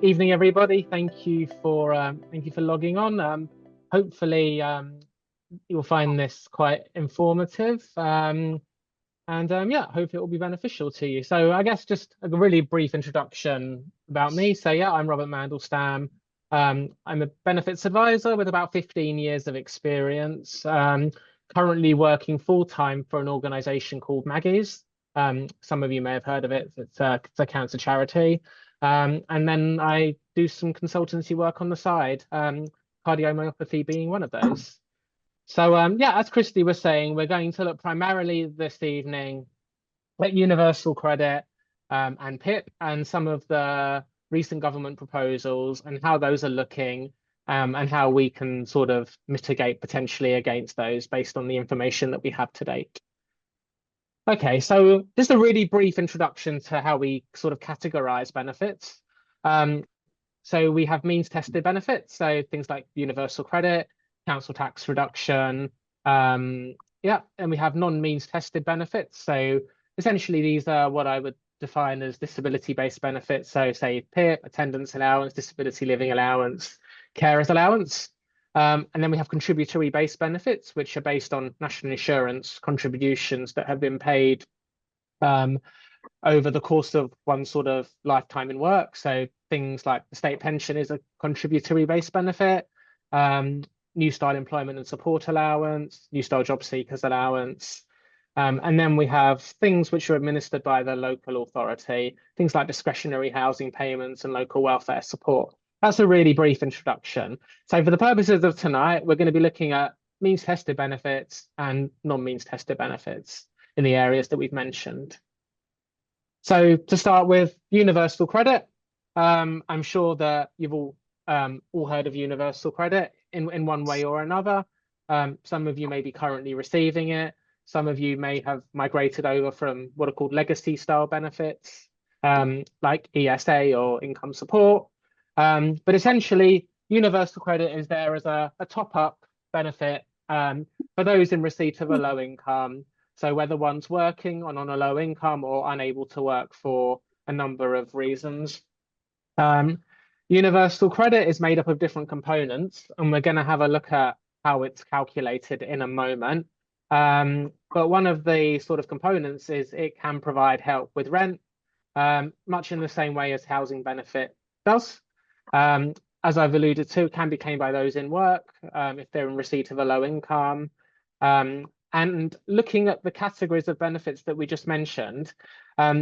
Evening, everybody. Thank you for logging on. Hopefully, you'll find this quite informative, and yeah, hope it will be beneficial to you. So, I guess just a really brief introduction about me. So, yeah, I'm Robert Mandelstam. I'm a benefits advisor with about 15 years of experience. Currently working full time for an organisation called Maggie's. Some of you may have heard of it. It's a cancer charity. And then I do some consultancy work on the side, cardiomyopathy being one of those. So yeah, as Christie was saying, we're going to look primarily this evening at universal credit and PIP and some of the recent government proposals and how those are looking, and how we can sort of mitigate potentially against those based on the information that we have to date. Okay, so just a really brief introduction to how we sort of categorize benefits. So we have means tested benefits, so things like universal credit, council tax reduction, yeah, and we have non-means tested benefits. So essentially these are what I would define as disability-based benefits. So say PIP, attendance allowance, disability living allowance, carers allowance. And then we have contributory-based benefits, which are based on national insurance contributions that have been paid over the course of one sort of lifetime in work. So things like the state pension is a contributory-based benefit, New Style employment and support allowance, New Style job seekers allowance. And then we have things which are administered by the local authority, things like discretionary housing payments and local welfare support. That's a really brief introduction. So for the purposes of tonight, we're going to be looking at means tested benefits and non-means tested benefits in the areas that we've mentioned. So to start with, universal credit. I'm sure that you've all heard of universal credit in one way or another. Some of you may be currently receiving it. Some of you may have migrated over from what are called legacy style benefits, like ESA or income support. But essentially, universal credit is there as a top-up benefit for those in receipt of a low income. So whether one's working on a low income or unable to work for a number of reasons. Universal credit is made up of different components, and we're going to have a look at how it's calculated in a moment. But one of the sort of components is it can provide help with rent, much in the same way as housing benefit does. As I've alluded to, it can be claimed by those in work if they're in receipt of a low income. And looking at the categories of benefits that we just mentioned,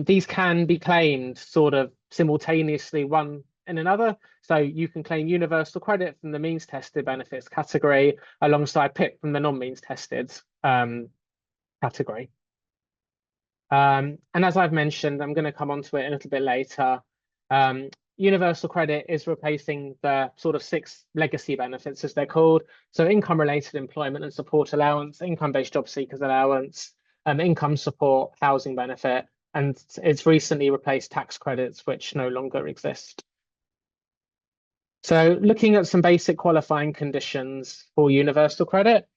these can be claimed sort of simultaneously one in another. So you can claim universal credit from the means tested benefits category alongside PIP from the non-means tested category. And as I've mentioned, I'm going to come onto it a little bit later. Universal credit is replacing the sort of 6 legacy benefits, as they're called. So income-related employment and support allowance, income-based job seekers allowance, income support, housing benefit, and it's recently replaced tax credits, which no longer exist. So looking at some basic qualifying conditions for universal credit,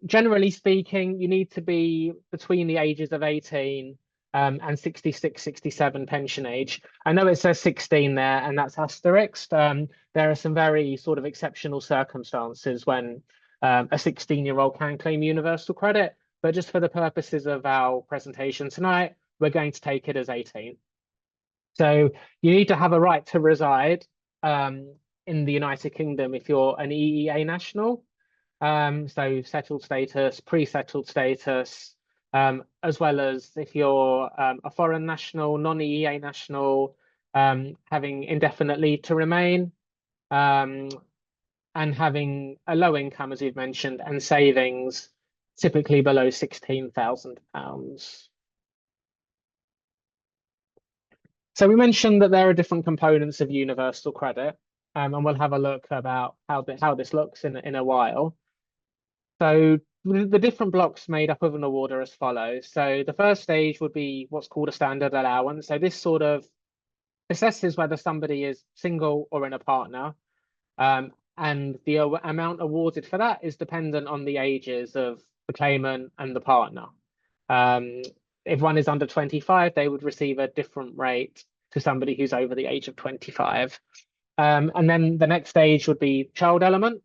generally speaking, you need to be between the ages of 18 and 66, 67 pension age. I know it says 16 there, and that's asterisked. There are some very sort of exceptional circumstances when a 16-year-old can claim universal credit, but just for the purposes of our presentation tonight, we're going to take it as 18. So you need to have a right to reside in the United Kingdom if you're an EEA national. So settled status, pre-settled status, as well as if you're a foreign national, non-EEA national, having indefinite leave to remain, and having a low income, as we've mentioned, and savings typically below £16,000. So we mentioned that there are different components of universal credit, and we'll have a look about how this looks in a while. So the different blocks made up of an award are as follows. So the first stage would be what's called a standard allowance. So this sort of assesses whether somebody is single or in a partner. And the amount awarded for that is dependent on the ages of the claimant and the partner. If one is under 25, they would receive a different rate to somebody who's over the age of 25. And then the next stage would be child element.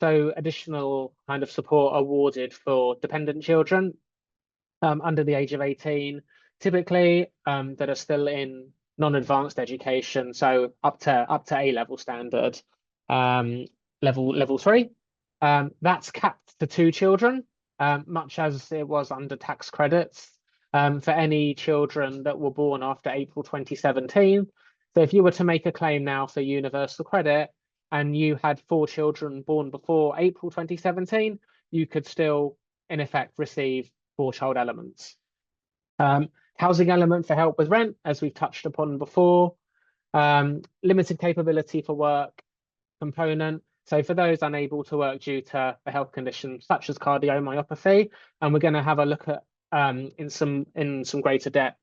So additional kind of support awarded for dependent children under the age of 18, typically that are still in non-advanced education, so up to A-level standard, level 3. That's capped to 2 children, much as it was under tax credits for any children that were born after April 2017. So if you were to make a claim now for universal credit and you had 4 children born before April 2017, you could still, in effect, receive 4 child elements. Housing element for help with rent, as we've touched upon before. Limited capability for work component. So for those unable to work due to a health condition such as cardiomyopathy, and we're going to have a look at in some greater depth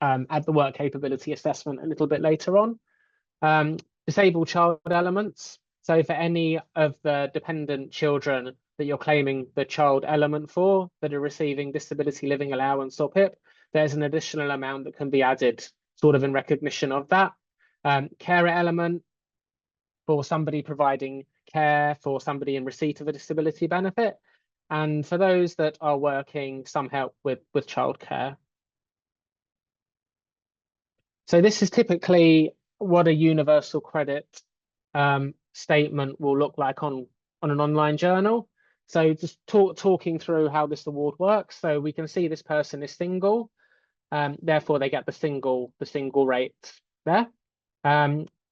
at the work capability assessment a little bit later on. Disabled child elements. So for any of the dependent children that you're claiming the child element for that are receiving disability living allowance or PIP, there's an additional amount that can be added sort of in recognition of that. Carer element for somebody providing care for somebody in receipt of a disability benefit. And for those that are working, some help with childcare. So this is typically what a universal credit statement will look like on an online journal. So just talking through how this award works. So we can see this person is single, therefore they get the single rate there.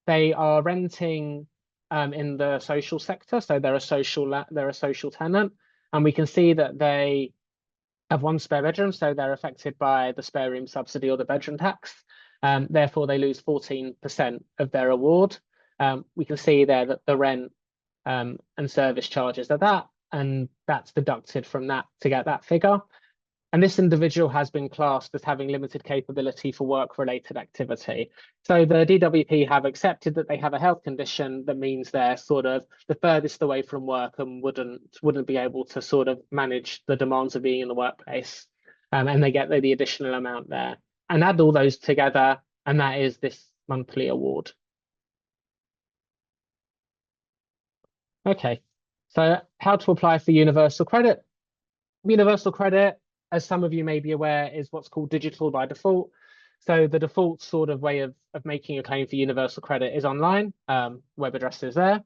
They are renting in the social sector, so they're a social tenant, and we can see that they have 1 spare bedroom, so they're affected by the spare room subsidy or the bedroom tax. Therefore, they lose 14% of their award. We can see there that the rent and service charges are that, and that's deducted from that to get that figure. And this individual has been classed as having limited capability for work-related activity. So the DWP have accepted that they have a health condition that means they're sort of the furthest away from work and wouldn't be able to sort of manage the demands of being in the workplace. And they get the additional amount there. And add all those together, and that is this monthly award. Okay, so how to apply for universal credit. Universal credit, as some of you may be aware, is what's called digital by default. So the default sort of way of making a claim for universal credit is online, web address is there.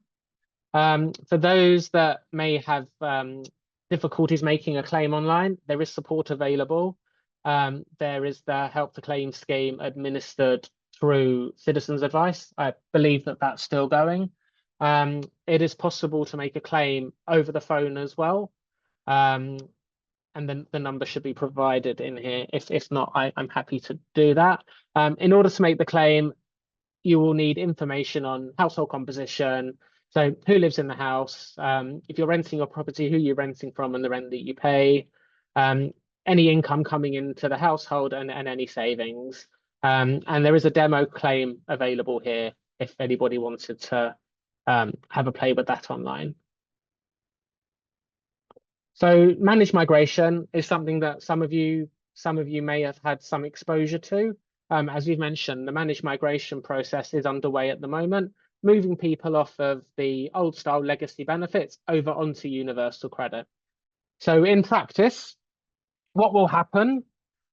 For those that may have difficulties making a claim online, there is support available. There is the Help to Claim scheme administered through Citizens Advice. I believe that that's still going. It is possible to make a claim over the phone as well. And then the number should be provided in here. If not, I'm happy to do that. In order to make the claim, you will need information on household composition. So who lives in the house? If you're renting a property, who you're renting from and the rent that you pay. Any income coming into the household and any savings. And there is a demo claim available here if anybody wanted to have a play with that online. So managed migration is something that some of you may have had some exposure to. As we've mentioned, the managed migration process is underway at the moment, moving people off of the old style legacy benefits over onto universal credit. So in practice, what will happen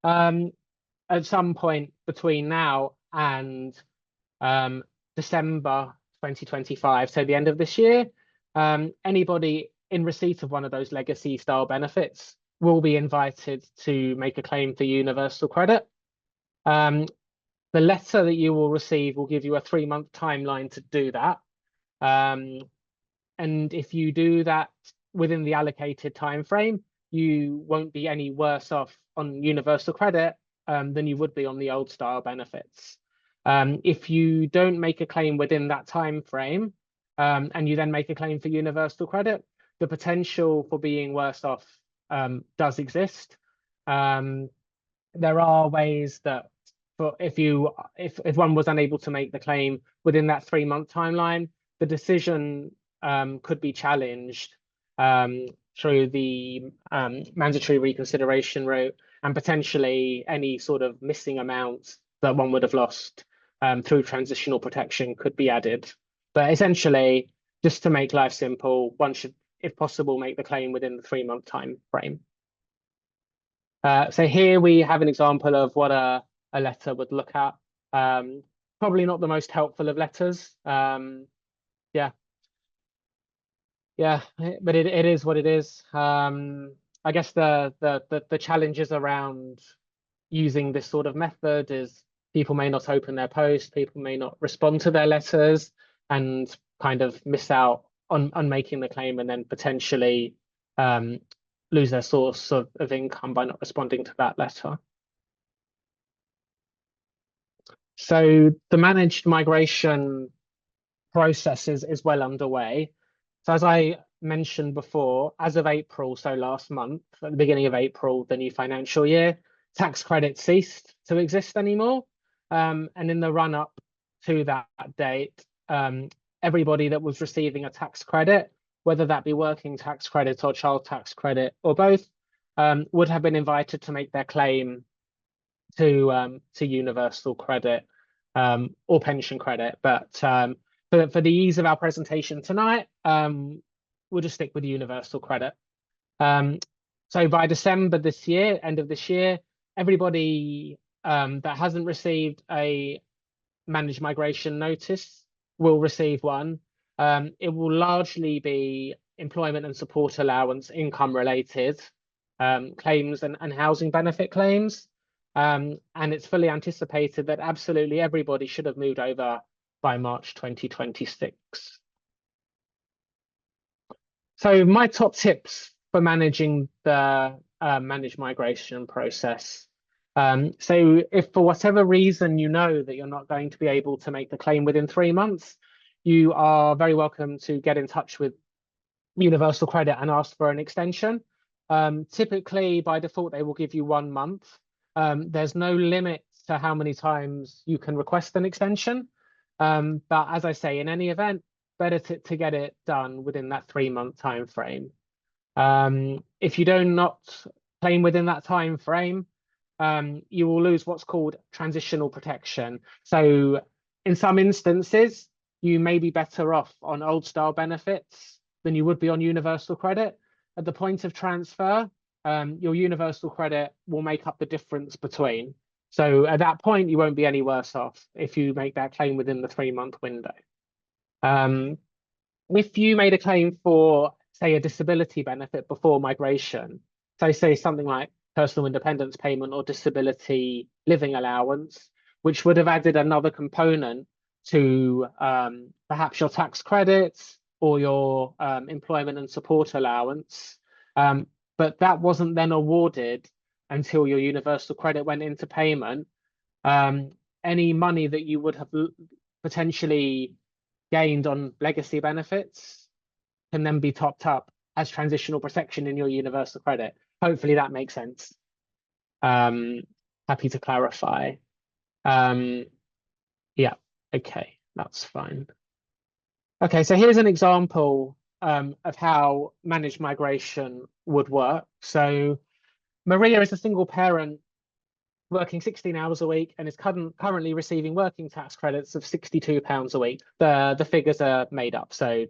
at some point between now and December 2025, so the end of this year, anybody in receipt of one of those legacy style benefits will be invited to make a claim for universal credit. The letter that you will receive will give you a 3-month timeline to do that. And if you do that within the allocated time frame, you won't be any worse off on universal credit than you would be on the old style benefits. If you don't make a claim within that time frame and you then make a claim for universal credit, the potential for being worse off does exist. There are ways that if one was unable to make the claim within that 3-month timeline, the decision could be challenged through the mandatory reconsideration route, and potentially any sort of missing amounts that one would have lost through transitional protection could be added. But essentially, just to make life simple, one should, if possible, make the claim within the 3-month time frame. So here we have an example of what a letter would look at. Probably not the most helpful of letters. Yeah, but it is what it is. I guess the challenges around using this sort of method is people may not open their post, people may not respond to their letters, and kind of miss out on making the claim, and then potentially lose their source of income by not responding to that letter. So the managed migration process is well underway. So as I mentioned before, as of April, so last month, at the beginning of April, the new financial year, tax credits ceased to exist anymore. And in the run up to that date, everybody that was receiving a tax credit, whether that be working tax credit or child tax credit or both, would have been invited to make their claim to universal credit or pension credit. But for the ease of our presentation tonight, we'll just stick with universal credit. So by December this year, end of this year, everybody that hasn't received a managed migration notice will receive one. It will largely be employment and support allowance income related claims and housing benefit claims. And it's fully anticipated that absolutely everybody should have moved over by March 2026. So my top tips for managing the managed migration process. So if for whatever reason you know that you're not going to be able to make the claim within 3 months, you are very welcome to get in touch with Universal Credit and ask for an extension. Typically, by default, they will give you 1 month. There's no limit to how many times you can request an extension. But as I say, in any event, better to get it done within that 3-month time frame. If you do not claim within that time frame, you will lose what's called transitional protection. So in some instances, you may be better off on old style benefits than you would be on universal credit. At the point of transfer, your universal credit will make up the difference between. So at that point, you won't be any worse off if you make that claim within the 3-month window. If you made a claim for, say, a disability benefit before migration, so say something like personal independence payment or disability living allowance, which would have added another component to perhaps your tax credits or your employment and support allowance, but that wasn't then awarded until your universal credit went into payment. Any money that you would have potentially gained on legacy benefits can then be topped up as transitional protection in your universal credit. Hopefully that makes sense. Happy to clarify. Yeah, okay, that's fine. Okay, so here's an example of how managed migration would work. So Maria is a single parent working 16 hours a week and is currently receiving working tax credits of £62 a week. The figures are made up, so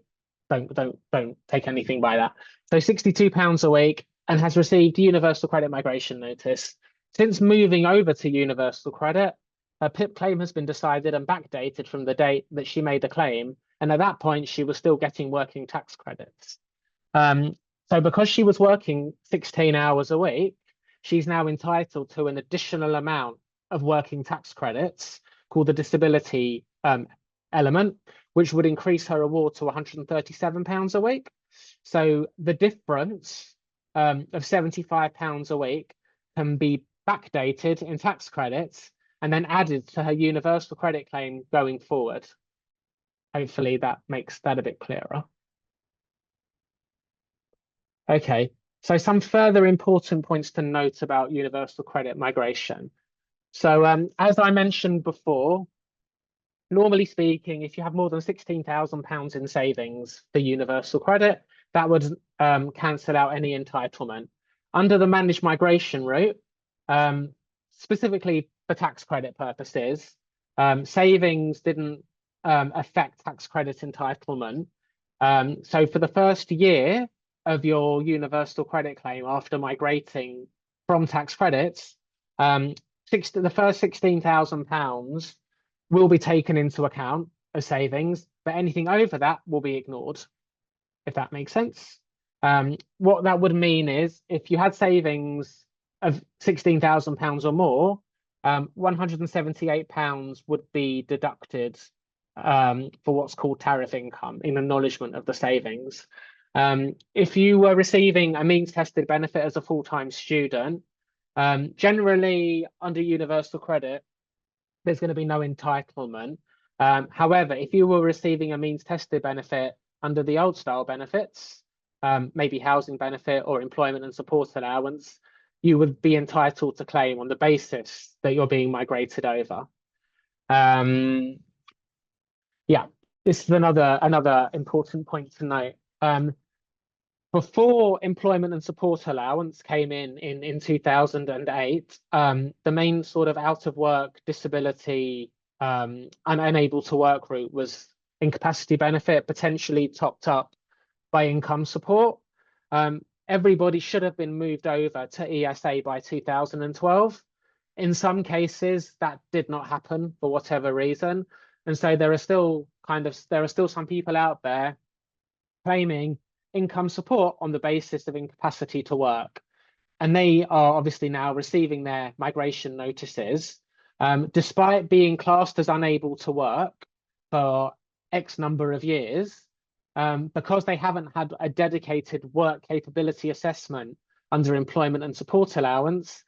don't take anything by that. So £62 a week, and has received universal credit migration notice. Since moving over to universal credit, her PIP claim has been decided and backdated from the date that she made the claim, and at that point she was still getting working tax credits. So because she was working 16 hours a week, she's now entitled to an additional amount of working tax credits called the disability element, which would increase her award to £137 a week. So the difference of £75 a week can be backdated in tax credits and then added to her universal credit claim going forward. Hopefully that makes that a bit clearer. Okay, so some further important points to note about universal credit migration. So as I mentioned before, normally speaking, if you have more than £16,000 in savings for universal credit, that would cancel out any entitlement. Under the managed migration route, specifically for tax credit purposes, Savings didn't affect tax credit entitlement. So for the first year of your universal credit claim after migrating from tax credits, the first £16,000 will be taken into account as savings, but anything over that will be ignored, if that makes sense. What that would mean is if you had savings of £16,000 or more, £178 would be deducted for what's called tariff income in acknowledgement of the savings. If you were receiving a means tested benefit as a full-time student, generally under universal credit, there's going to be no entitlement. However, if you were receiving a means tested benefit under the old style benefits, maybe housing benefit or employment and support allowance, you would be entitled to claim on the basis that you're being migrated over. Yeah, this is another important point to note. Before employment and support allowance came in 2008, the main sort of out of work, disability, and unable to work route was incapacity benefit, potentially topped up by income support. Everybody should have been moved over to ESA by 2012. In some cases, that did not happen for whatever reason. And so there are still some people out there claiming income support on the basis of incapacity to work. And they are obviously now receiving their migration notices, despite being classed as unable to work for X number of years, because they haven't had a dedicated work capability assessment under employment and support allowance.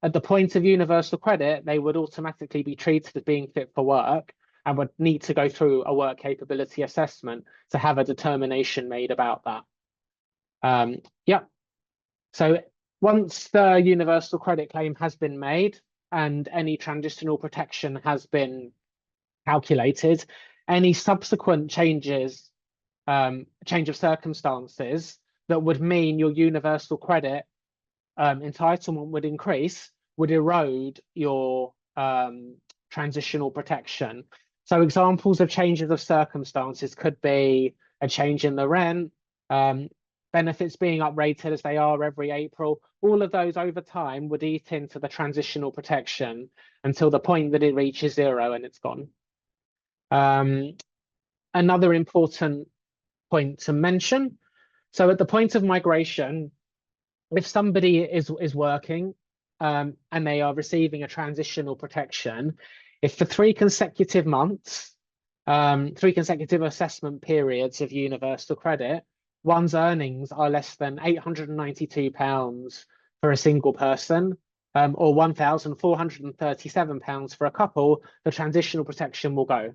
At the point of universal credit, they would automatically be treated as being fit for work and would need to go through a work capability assessment to have a determination made about that. Yeah. So once the universal credit claim has been made and any transitional protection has been calculated, any subsequent change of circumstances that would mean your universal credit entitlement would increase, would erode your transitional protection. So examples of changes of circumstances could be a change in the rent, benefits being uprated as they are every April. All of those over time would eat into the transitional protection until the point that it reaches zero and it's gone. Another important point to mention. So at the point of migration, if somebody is working and they are receiving a transitional protection, if for 3 consecutive months, 3 consecutive assessment periods of universal credit, one's earnings are less than £892 for a single person, or £1,437 for a couple, the transitional protection will go.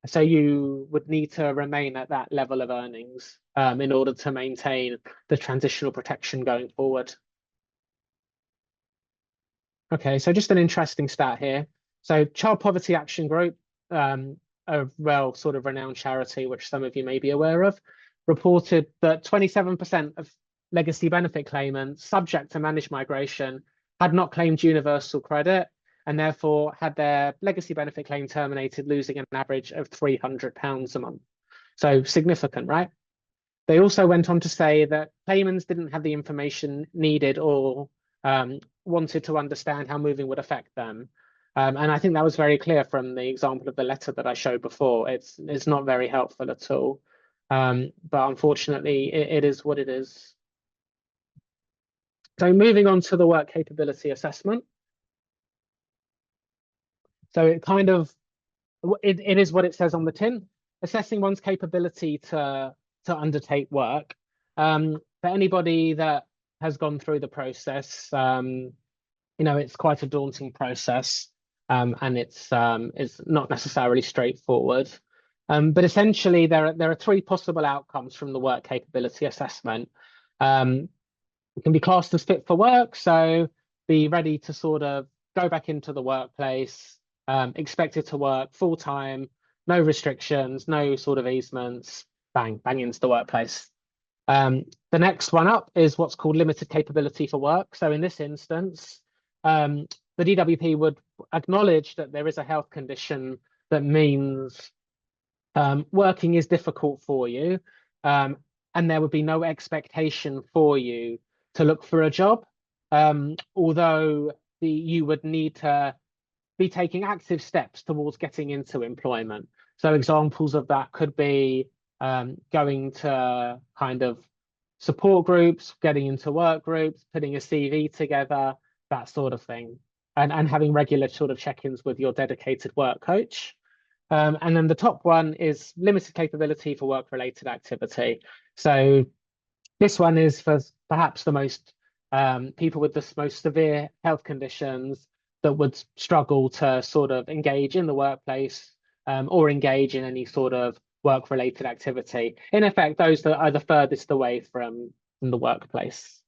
So you would need to remain at that level of earnings in order to maintain the transitional protection going forward. Okay, so just an interesting stat here. So Child Poverty Action Group, a well sort of renowned charity, which some of you may be aware of, reported that 27% of legacy benefit claimants subject to managed migration had not claimed universal credit and therefore had their legacy benefit claim terminated, losing an average of £300 a month. So significant, right? They also went on to say that claimants didn't have the information needed or wanted to understand how moving would affect them. And I think that was very clear from the example of the letter that I showed before. It's not very helpful at all. But unfortunately, it is what it is. So moving on to the work capability assessment. So it is what it says on the tin, assessing one's capability to undertake work. For anybody that has gone through the process, it's quite a daunting process, and it's not necessarily straightforward. But essentially, there are 3 possible outcomes from the work capability assessment. It can be classed as fit for work, so be ready to sort of go back into the workplace, expected to work full time, no restrictions, no sort of easements, bang into the workplace. The next one up is what's called limited capability for work. So in this instance, the DWP would acknowledge that there is a health condition that means working is difficult for you, and there would be no expectation for you to look for a job, although you would need to be taking active steps towards getting into employment. So examples of that could be going to kind of support groups, getting into work groups, putting a CV together, that sort of thing, and having regular sort of check-ins with your dedicated work coach. And then the top one is limited capability for work-related activity. So this one is for perhaps the most people with the most severe health conditions that would struggle to sort of engage in the workplace or engage in any sort of work-related activity. In effect, those that are the furthest away from the workplace.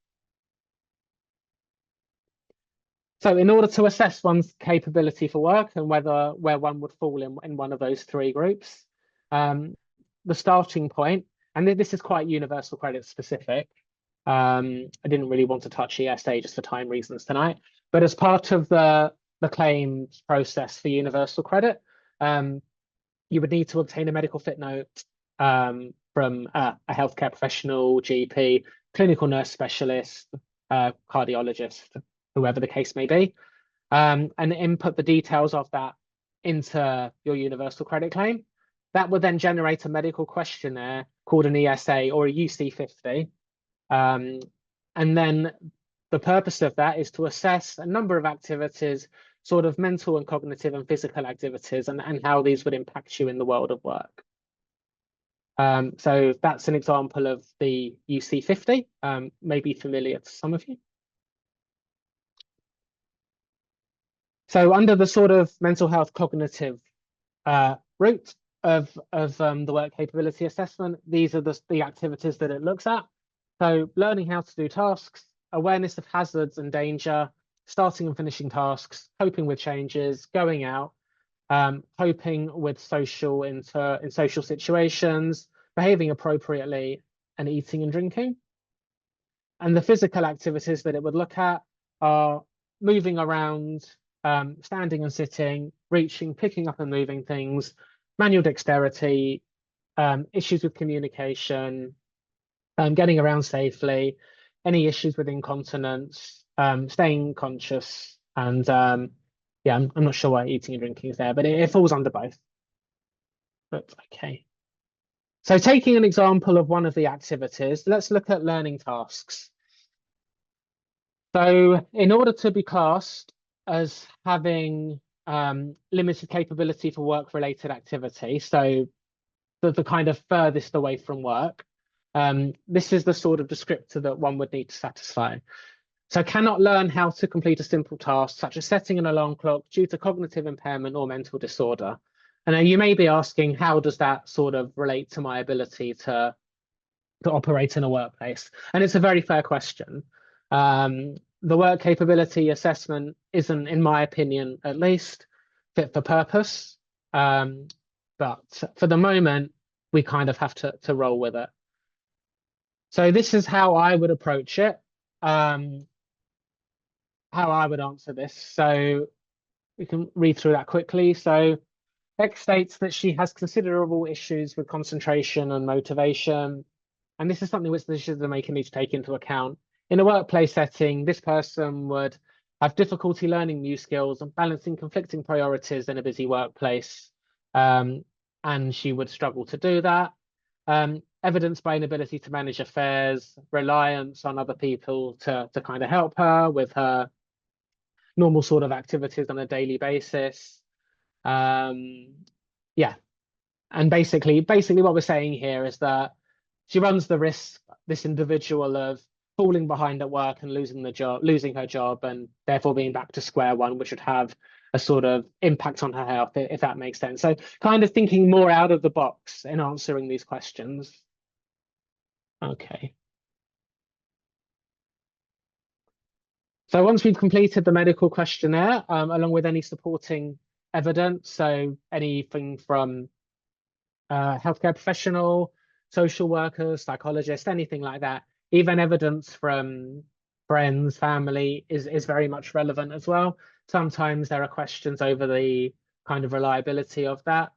So in order to assess one's capability for work and where one would fall in one of those three groups, the starting point, and this is quite universal credit specific. I didn't really want to touch ESA just for time reasons tonight, but as part of the claims process for universal credit, you would need to obtain a medical fit note from a healthcare professional, GP, clinical nurse specialist, cardiologist, whoever the case may be, and input the details of that into your universal credit claim. That would then generate a medical questionnaire called an ESA or a UC50. And then the purpose of that is to assess a number of activities, sort of mental and cognitive and physical activities, and how these would impact you in the world of work. So that's an example of the UC50, maybe familiar to some of you. So under the sort of mental health cognitive route of the work capability assessment, these are the activities that it looks at. So learning how to do tasks, awareness of hazards and danger, starting and finishing tasks, coping with changes, going out, coping with in social situations, behaving appropriately, and eating and drinking. And the physical activities that it would look at are moving around, standing and sitting, reaching, picking up and moving things, manual dexterity, issues with communication, getting around safely, any issues with incontinence, staying conscious, and yeah, I'm not sure why eating and drinking is there, but it falls under both. But okay. So taking an example of one of the activities, let's look at learning tasks. So in order to be classed as having limited capability for work-related activity, so the kind of furthest away from work, this is the sort of descriptor that one would need to satisfy. So cannot learn how to complete a simple task, such as setting an alarm clock due to cognitive impairment or mental disorder. And you may be asking, how does that sort of relate to my ability to operate in a workplace? And it's a very fair question. The work capability assessment isn't, in my opinion, at least, fit for purpose. But for the moment, we kind of have to roll with it. So this is how I would approach it, how I would answer this. So we can read through that quickly. So X states that she has considerable issues with concentration and motivation. And this is something which the decision maker needs to take into account. In a workplace setting, this person would have difficulty learning new skills and balancing conflicting priorities in a busy workplace. And she would struggle to do that. Evidenced by inability to manage affairs, reliance on other people to kind of help her with her normal sort of activities on a daily basis. Yeah, and basically what we're saying here is that she runs the risk, this individual, of falling behind at work and losing her job, and therefore being back to square one, which would have a sort of impact on her health, if that makes sense. So kind of thinking more out of the box in answering these questions. Okay. So once we've completed the medical questionnaire, along with any supporting evidence, so anything from healthcare professional, social workers, psychologists, anything like that, even evidence from friends, family is very much relevant as well. Sometimes there are questions over the kind of reliability of that.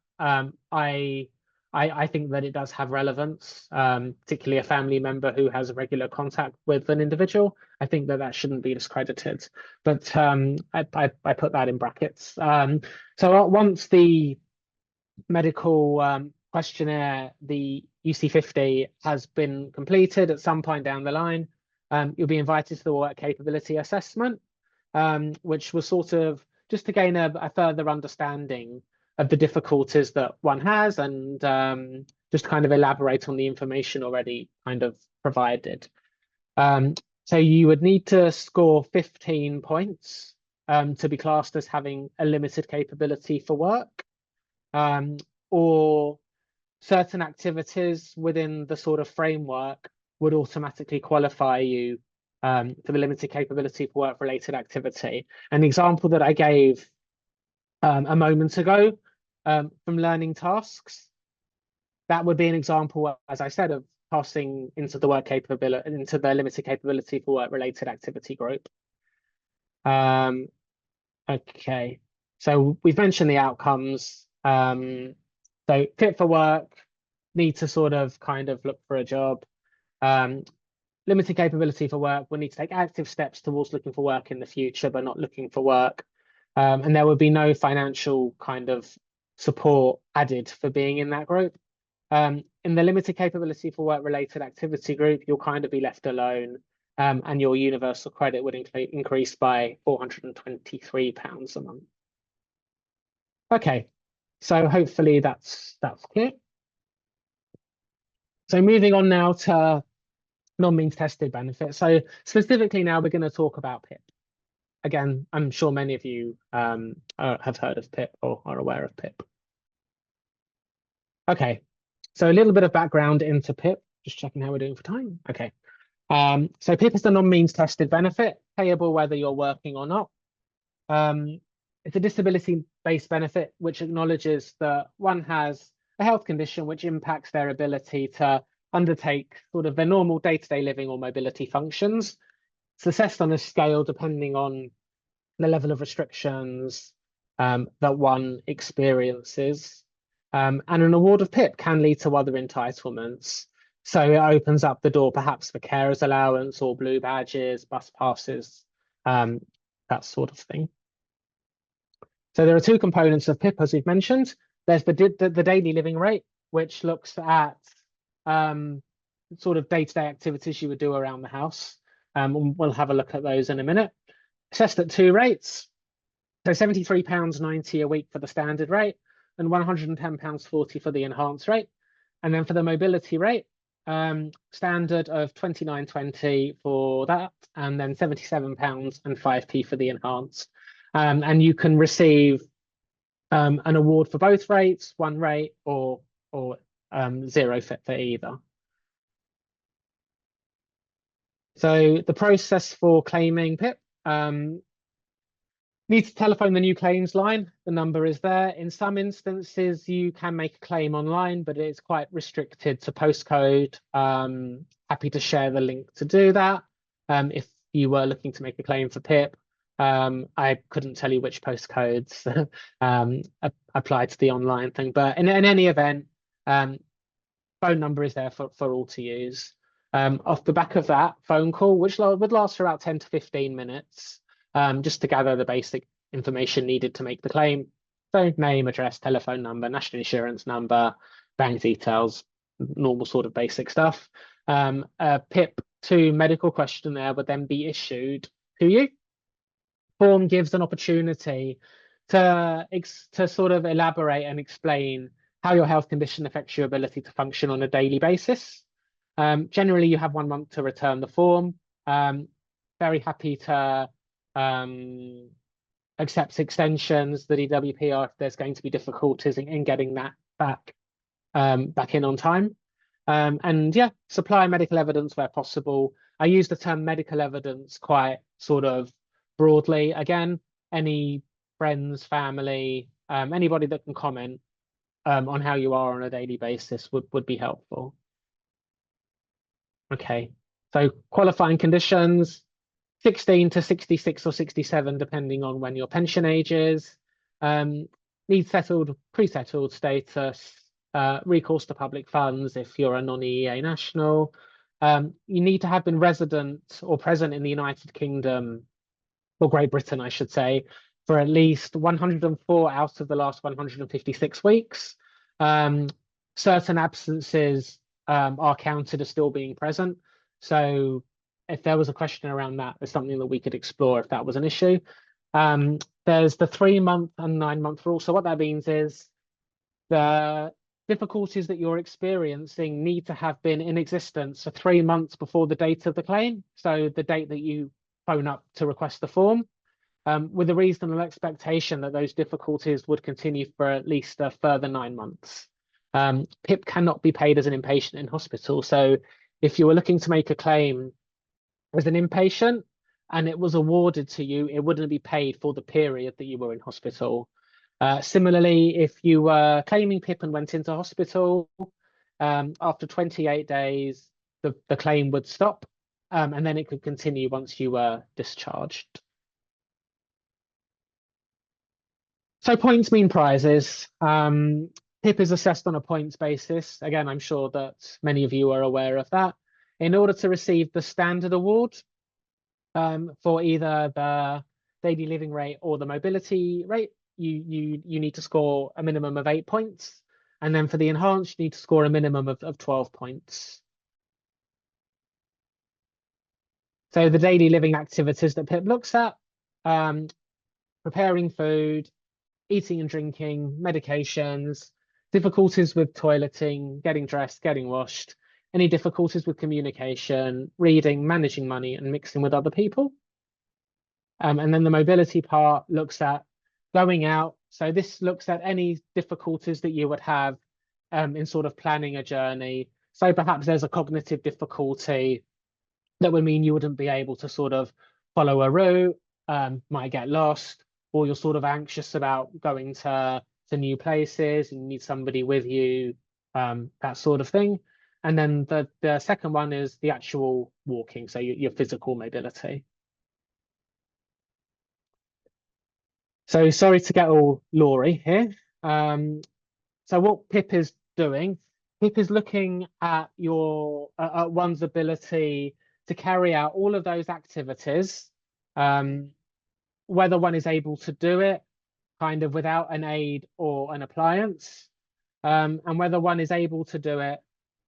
I think that it does have relevance, particularly a family member who has a regular contact with an individual. I think that that shouldn't be discredited, but I put that in brackets. So once the medical questionnaire, the UC50, has been completed at some point down the line, you'll be invited to the work capability assessment, which was sort of just to gain a further understanding of the difficulties that one has, and just kind of elaborate on the information already kind of provided. So you would need to score 15 points to be classed as having a limited capability for work, or certain activities within the sort of framework would automatically qualify you for the limited capability for work related activity. An example that I gave a moment ago from learning tasks, that would be an example, as I said, of passing into the work capability, into the limited capability for work related activity group. Okay, so we've mentioned the outcomes. So fit for work, need to sort of kind of look for a job. Limited capability for work, we need to take active steps towards looking for work in the future, but not looking for work. And there would be no financial kind of support added for being in that group. In the limited capability for work related activity group, you'll kind of be left alone, and your universal credit would increase by £423 a month. Okay, so hopefully that's clear. So moving on now to non-means tested benefits. So specifically now we're going to talk about PIP. Again, I'm sure many of you have heard of PIP or are aware of PIP. Okay, so a little bit of background into PIP, just checking how we're doing for time. Okay, so PIP is the non-means tested benefit, payable whether you're working or not. It's a disability-based benefit which acknowledges that one has a health condition which impacts their ability to undertake sort of their normal day-to-day living or mobility functions. It's assessed on a scale depending on the level of restrictions that one experiences. And an award of PIP can lead to other entitlements. So it opens up the door perhaps for carers allowance or blue badges, bus passes, that sort of thing. So there are two components of PIP, as we've mentioned. There's the daily living rate, which looks at sort of day-to-day activities you would do around the house. And we'll have a look at those in a minute. Assessed at two rates. So £73.90 a week for the standard rate and £110.40 for the enhanced rate. And then for the mobility rate, standard of £29.20 for that, and then £77.05 for the enhanced. And you can receive an award for both rates, one rate, or zero for either. So the process for claiming PIP, need to telephone the new claims line. The number is there. In some instances, you can make a claim online, but it's quite restricted to postcode. Happy to share the link to do that. If you were looking to make a claim for PIP, I couldn't tell you which postcodes apply to the online thing, but in any event, phone number is there for all to use. Off the back of that phone call, which would last for about 10 to 15 minutes, just to gather the basic information needed to make the claim. So name, address, telephone number, national insurance number, bank details, normal sort of basic stuff. A PIP 2 medical questionnaire would then be issued to you. Form gives an opportunity to sort of elaborate and explain how your health condition affects your ability to function on a daily basis. Generally, you have 1 month to return the form. Very happy to accept extensions, the DWP, if there's going to be difficulties in getting that back in on time. And yeah, supply medical evidence where possible. I use the term medical evidence quite sort of broadly. Again, any friends, family, anybody that can comment on how you are on a daily basis would be helpful. Okay, so qualifying conditions. 16 to 66 or 67, depending on when your pension age is, need settled, pre-settled status, recourse to public funds if you're a non-EEA national. You need to have been resident or present in the United Kingdom, or Great Britain, I should say, for at least 104 out of the last 156 weeks. Certain absences are counted as still being present. So if there was a question around that, there's something that we could explore if that was an issue. There's the 3-month and 9-month rule. So what that means is the difficulties that you're experiencing need to have been in existence for 3 months before the date of the claim. So the date that you phone up to request the form, with a reasonable expectation that those difficulties would continue for at least a further 9 months. PIP cannot be paid as an inpatient in hospital. So if you were looking to make a claim as an inpatient and it was awarded to you, it wouldn't be paid for the period that you were in hospital. Similarly, if you were claiming PIP and went into hospital, after 28 days, the claim would stop, and then it could continue once you were discharged. So points mean prizes. PIP is assessed on a points basis. Again, I'm sure that many of you are aware of that. In order to receive the standard award for either the daily living rate or the mobility rate, you need to score a minimum of 8 points. And then for the enhanced, you need to score a minimum of 12 points. So the daily living activities that PIP looks at, preparing food, eating and drinking, medications, difficulties with toileting, getting dressed, getting washed, any difficulties with communication, reading, managing money, and mixing with other people. And then the mobility part looks at going out. So this looks at any difficulties that you would have in sort of planning a journey. So perhaps there's a cognitive difficulty that would mean you wouldn't be able to sort of follow a route, might get lost, or you're sort of anxious about going to new places and you need somebody with you, that sort of thing. And then the second one is the actual walking, so your physical mobility. So sorry to get all Laurie here. So what PIP is doing, PIP is looking at one's ability to carry out all of those activities, whether one is able to do it kind of without an aid or an appliance, and whether one is able to do it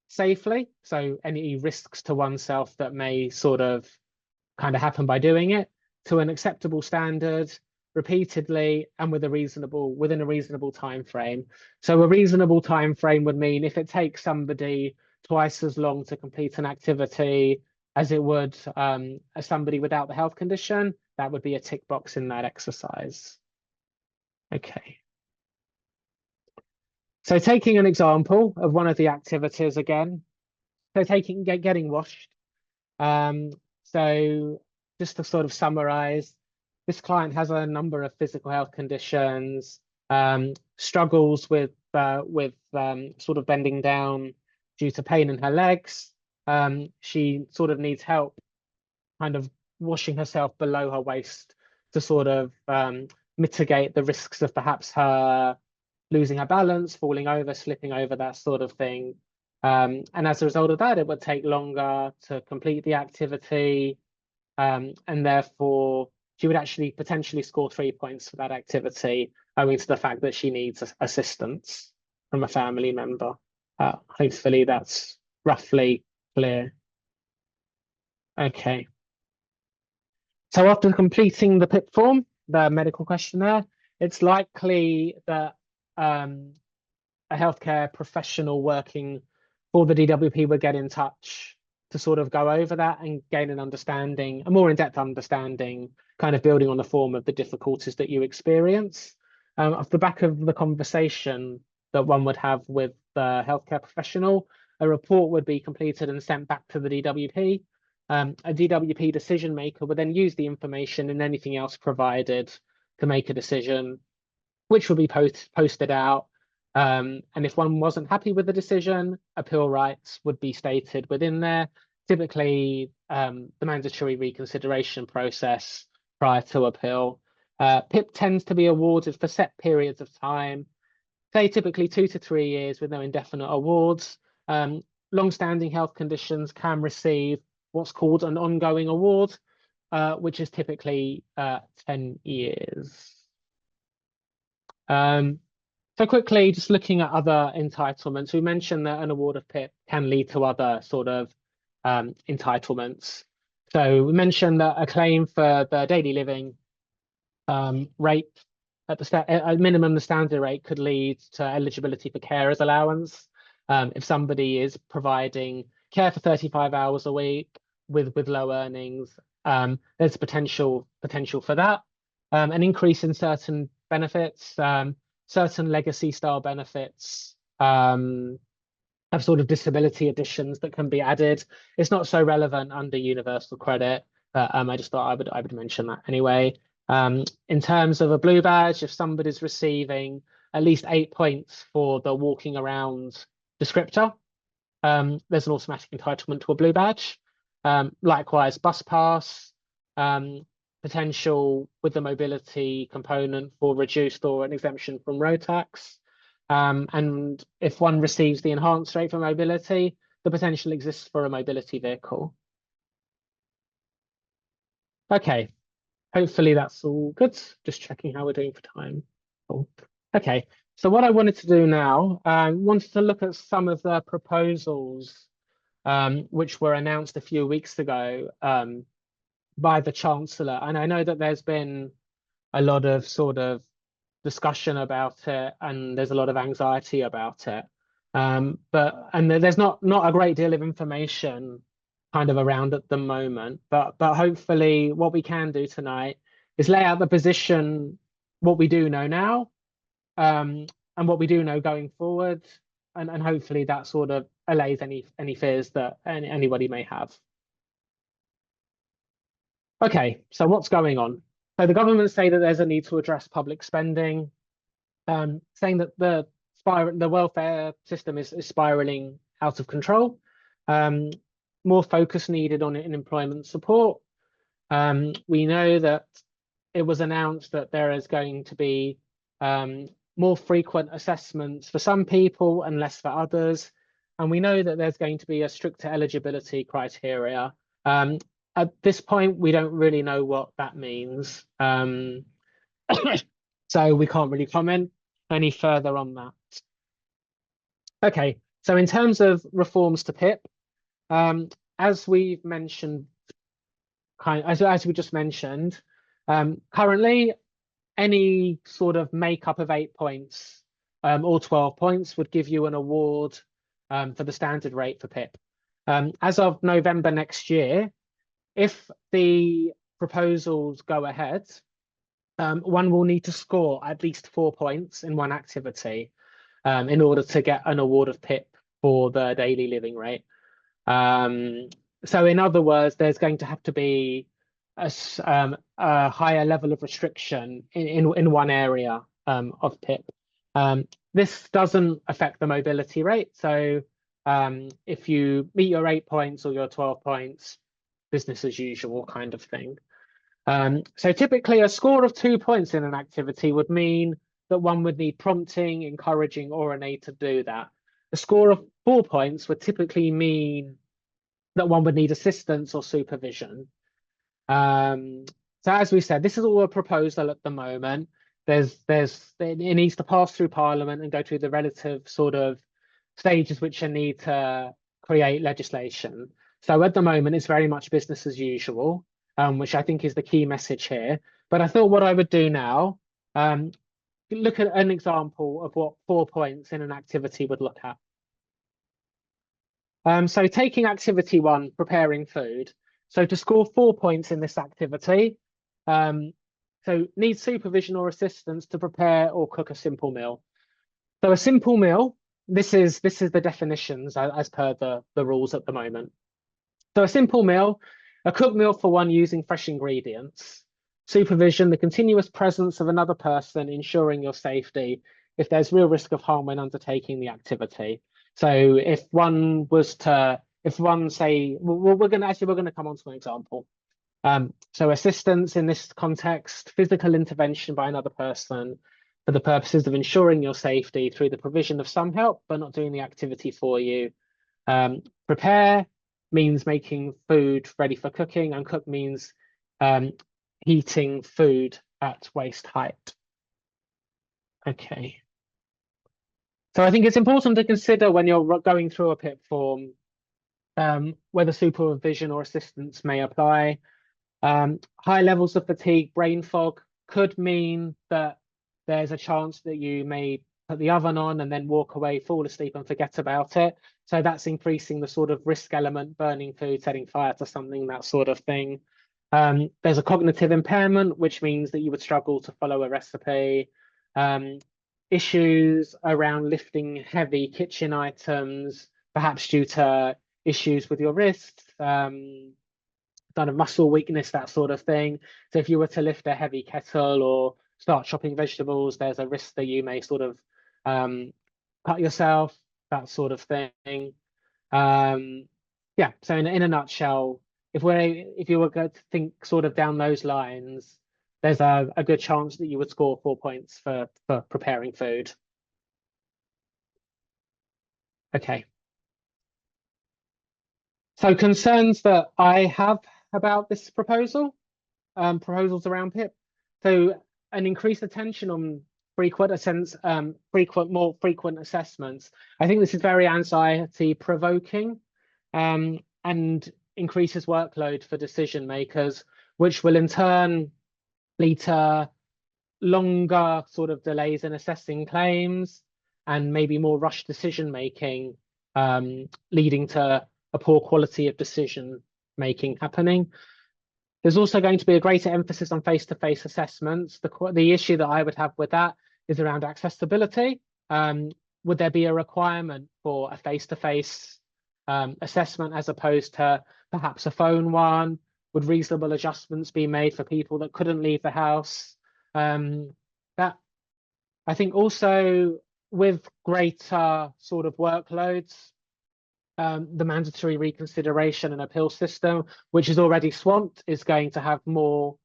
safely. So any risks to oneself that may sort of kind of happen by doing it, to an acceptable standard, repeatedly, and within a reasonable time frame. So a reasonable time frame would mean if it takes somebody twice as long to complete an activity as it would as somebody without the health condition, that would be a tick box in that exercise. Okay. So taking an example of one of the activities again, so getting washed. So just to sort of summarize, this client has a number of physical health conditions, struggles with sort of bending down due to pain in her legs. She sort of needs help kind of washing herself below her waist to sort of mitigate the risks of perhaps her losing her balance, falling over, slipping over, that sort of thing. And as a result of that, it would take longer to complete the activity. And therefore, she would actually potentially score 3 points for that activity, owing to the fact that she needs assistance from a family member. Hopefully that's roughly clear. Okay. So after completing the PIP form, the medical questionnaire, it's likely that a healthcare professional working for the DWP would get in touch to sort of go over that and gain an understanding, a more in-depth understanding, kind of building on the form of the difficulties that you experience. Off the back of the conversation that one would have with the healthcare professional, a report would be completed and sent back to the DWP. A DWP decision maker would then use the information and anything else provided to make a decision, which will be posted out. And if one wasn't happy with the decision, appeal rights would be stated within there. typically the mandatory reconsideration process prior to appeal. PIP tends to be awarded for set periods of time, say typically 2 to 3 years with no indefinite awards. Long-standing health conditions can receive what's called an ongoing award, which is typically 10 years. So quickly, just looking at other entitlements, we mentioned that an award of PIP can lead to other sort of entitlements. So we mentioned that a claim for the daily living rate at at minimum, the standard rate could lead to eligibility for carers allowance. If somebody is providing care for 35 hours a week with low earnings, there's potential for that. An increase in certain benefits, certain legacy style benefits have sort of disability additions that can be added. It's not so relevant under universal credit, but I just thought I would mention that anyway. In terms of a blue badge, if somebody's receiving at least 8 points for the walking around descriptor, there's an automatic entitlement to a blue badge. Likewise, bus pass, potential with the mobility component for reduced or an exemption from road tax. And if one receives the enhanced rate for mobility, the potential exists for a mobility vehicle. Okay, hopefully that's all good. Just checking how we're doing for time. Cool. Okay, so what I wanted to do now, I wanted to look at some of the proposals which were announced a few weeks ago by the Chancellor. And I know that there's been a lot of sort of discussion about it, and there's a lot of anxiety about it. But there's not a great deal of information kind of around at the moment. But hopefully what we can do tonight is lay out the position, what we do know now, and what we do know going forward, and hopefully that sort of allays any fears that anybody may have. Okay, so what's going on? So the government say that there's a need to address public spending, saying that the welfare system is spiraling out of control. More focus needed on employment support. We know that it was announced that there is going to be more frequent assessments for some people and less for others. And we know that there's going to be a stricter eligibility criteria. At this point, we don't really know what that means. So we can't really comment any further on that. Okay, so in terms of reforms to PIP, as we've mentioned, as we just mentioned, currently any sort of makeup of 8 points or 12 points would give you an award for the standard rate for PIP. As of November next year, if the proposals go ahead, one will need to score at least 4 points in one activity in order to get an award of PIP for the daily living rate. So in other words, there's going to have to be a higher level of restriction in one area of PIP. This doesn't affect the mobility rate. So if you meet your 8 points or your 12 points, business as usual kind of thing. So typically a score of 2 points in an activity would mean that one would need prompting, encouraging, or an aid to do that. A score of 4 points would typically mean that one would need assistance or supervision. So as we said, this is all a proposal at the moment. It needs to pass through Parliament and go through the relative sort of stages which need to create legislation. So at the moment, it's very much business as usual, which I think is the key message here. But I thought what I would do now, look at an example of what 4 points in an activity would look at. So taking activity 1, preparing food. So to score 4 points in this activity, so need supervision or assistance to prepare or cook a simple meal. So a simple meal, this is the definitions as per the rules at the moment. So a simple meal, a cooked meal for one using fresh ingredients. Supervision, the continuous presence of another person ensuring your safety if there's real risk of harm when undertaking the activity. So if one was to if one say, well, we're gonna come on to an example. So assistance in this context, physical intervention by another person for the purposes of ensuring your safety through the provision of some help, but not doing the activity for you. Prepare means making food ready for cooking, and cook means heating food at waist height. Okay. So I think it's important to consider when you're going through a PIP form whether supervision or assistance may apply. High levels of fatigue, brain fog could mean that there's a chance that you may put the oven on and then walk away, fall asleep and forget about it. So that's increasing the sort of risk element, burning food, setting fire to something, that sort of thing. There's a cognitive impairment, which means that you would struggle to follow a recipe. Issues around lifting heavy kitchen items, perhaps due to issues with your wrists, kind of muscle weakness, that sort of thing. So if you were to lift a heavy kettle or start chopping vegetables, there's a risk that you may sort of cut yourself, that sort of thing. Yeah, so in a nutshell, if you were going to think sort of down those lines, there's a good chance that you would score 4 points for preparing food. Okay. So concerns that I have about this proposal, proposals around PIP. So an increased attention on more frequent assessments. I think this is very anxiety provoking, and increases workload for decision makers, which will in turn lead to longer sort of delays in assessing claims and maybe more rushed decision making, leading to a poor quality of decision making happening. There's also going to be a greater emphasis on face-to-face assessments. The issue that I would have with that is around accessibility. Would there be a requirement for a face-to-face assessment as opposed to perhaps a phone one? Would reasonable adjustments be made for people that couldn't leave the house? That I think also with greater sort of workloads, the mandatory reconsideration and appeal system, which is already swamped, is going to have more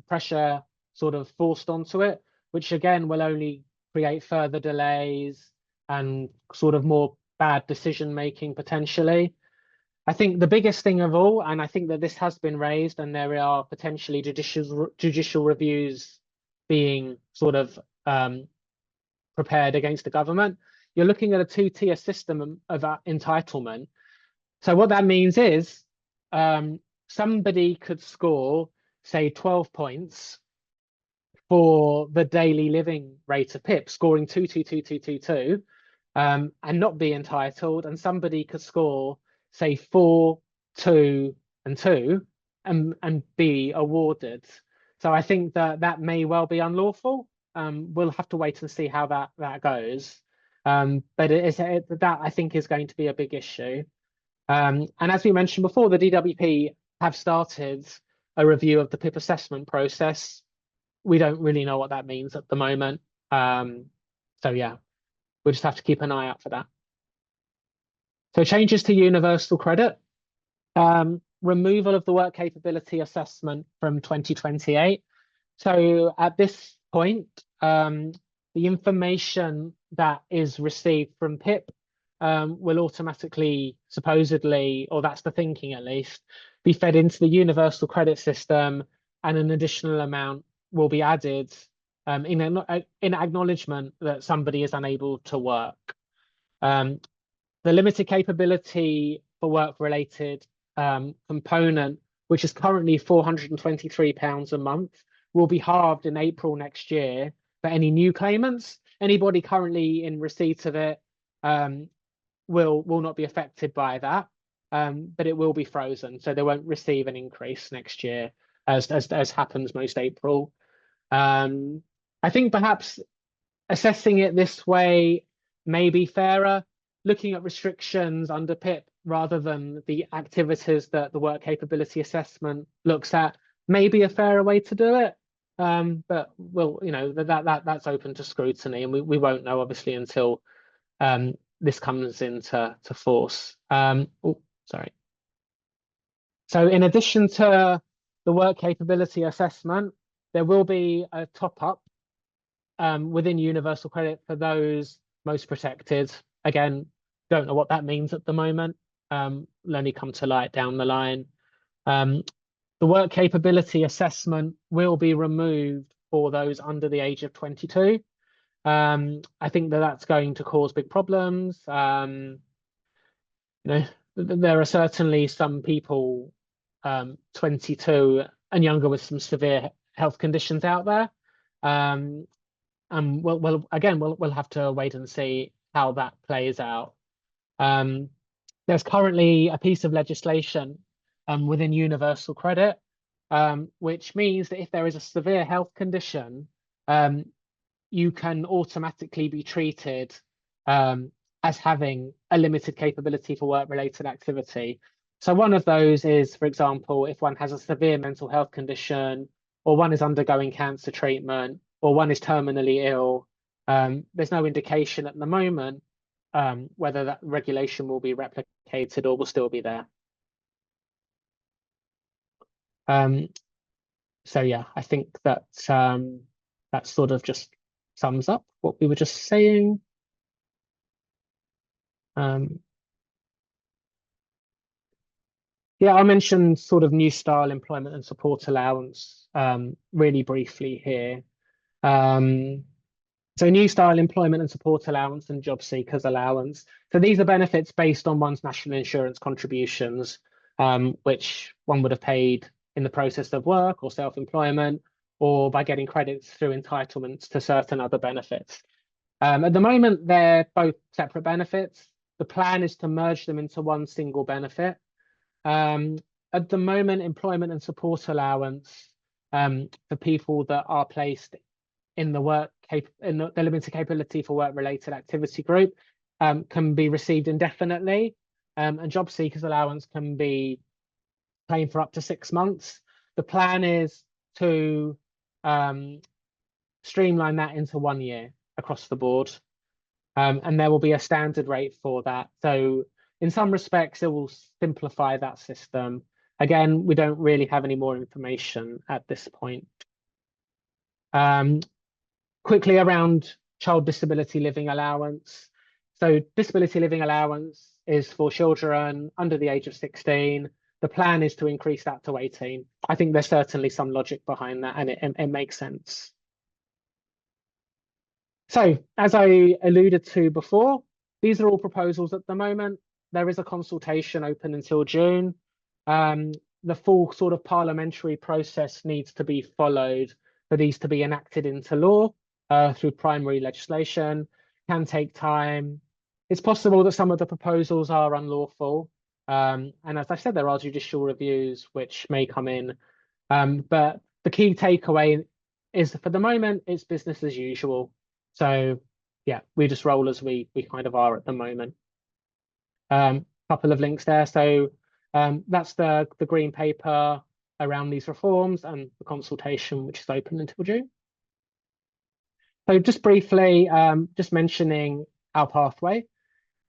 pressure sort of forced onto it, which again will only create further delays and sort of more bad decision making potentially. I think the biggest thing of all, and I think that this has been raised, and there are potentially judicial reviews being sort of prepared against the government. You're looking at a two-tier system of entitlement. So what that means is somebody could score, say, 12 points for the daily living rate of PIP, scoring 2, and not be entitled, and somebody could score, say, 4, 2, and 2, and be awarded. So I think that may well be unlawful. We'll have to wait and see how that goes. But that I think is going to be a big issue. And as we mentioned before, the DWP have started a review of the PIP assessment process. We don't really know what that means at the moment. So yeah, we'll just have to keep an eye out for that. So changes to universal credit. Removal of the work capability assessment from 2028. So at this point, the information that is received from PIP will automatically, supposedly, or that's the thinking at least, be fed into the universal credit system, and an additional amount will be added in acknowledgement that somebody is unable to work. The limited capability for work-related component, which is currently £423 a month, will be halved in April next year for any new claimants. Anybody currently in receipt of it will not be affected by that, but it will be frozen, so they won't receive an increase next year, as happens most April. I think perhaps assessing it this way may be fairer, looking at restrictions under PIP rather than the activities that the work capability assessment looks at may be a fairer way to do it. But that's open to scrutiny, and we won't know obviously until this comes into force. Sorry. So in addition to the work capability assessment, there will be a top up within universal credit for those most protected. Again, don't know what that means at the moment. Will only come to light down the line. The work capability assessment will be removed for those under the age of 22. I think that's going to cause big problems. There are certainly some people 22 and younger with some severe health conditions out there. And we'll have to wait and see how that plays out. There's currently a piece of legislation within universal credit, which means that if there is a severe health condition, you can automatically be treated as having a limited capability for work-related activity. So one of those is, for example, if one has a severe mental health condition, or one is undergoing cancer treatment, or one is terminally ill. There's no indication at the moment whether that regulation will be replicated or will still be there. So yeah, I think that that sort of just sums up what we were just saying. Yeah, I'll mention sort of new style employment and support allowance really briefly here. So new style employment and support allowance and job seekers allowance. So these are benefits based on one's national insurance contributions, which one would have paid in the process of work or self-employment, or by getting credits through entitlements to certain other benefits. At the moment, they're both separate benefits. The plan is to merge them into one single benefit. At the moment, employment and support allowance for people that are placed in the limited capability for work-related activity group can be received indefinitely, and job seekers allowance can be claimed for up to 6 months. The plan is to streamline that into 1 year across the board, and there will be a standard rate for that. So in some respects, it will simplify that system. Again, we don't really have any more information at this point. Quickly around child disability living allowance. So disability living allowance is for children under the age of 16. The plan is to increase that to 18. I think there's certainly some logic behind that, and it makes sense. So as I alluded to before, these are all proposals at the moment. There is a consultation open until June. The full sort of parliamentary process needs to be followed for these to be enacted into law through primary legislation. Can take time. It's possible that some of the proposals are unlawful. And as I said, there are judicial reviews which may come in. But the key takeaway is for the moment, it's business as usual. So yeah, we just roll as we kind of are at the moment. Couple of links there. So that's the green paper around these reforms and the consultation, which is open until June. So just briefly, just mentioning our pathway.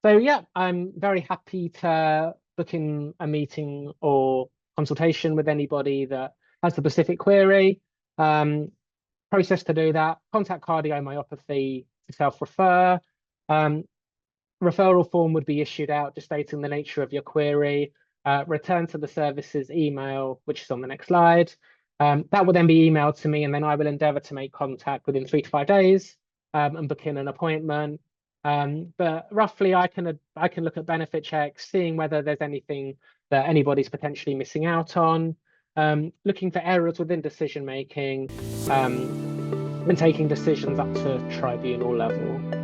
So yeah, I'm very happy to book in a meeting or consultation with anybody that has the specific query. Process to do that: contact cardiomyopathy to self-refer. Referral form would be issued out just stating the nature of your query. Return to the services email, which is on the next slide. That will then be emailed to me, and then I will endeavour to make contact within 3 to 5 days and book in an appointment. But roughly, I can look at benefit checks, seeing whether there's anything that anybody's potentially missing out on, looking for errors within decision making, and taking decisions up to tribunal level.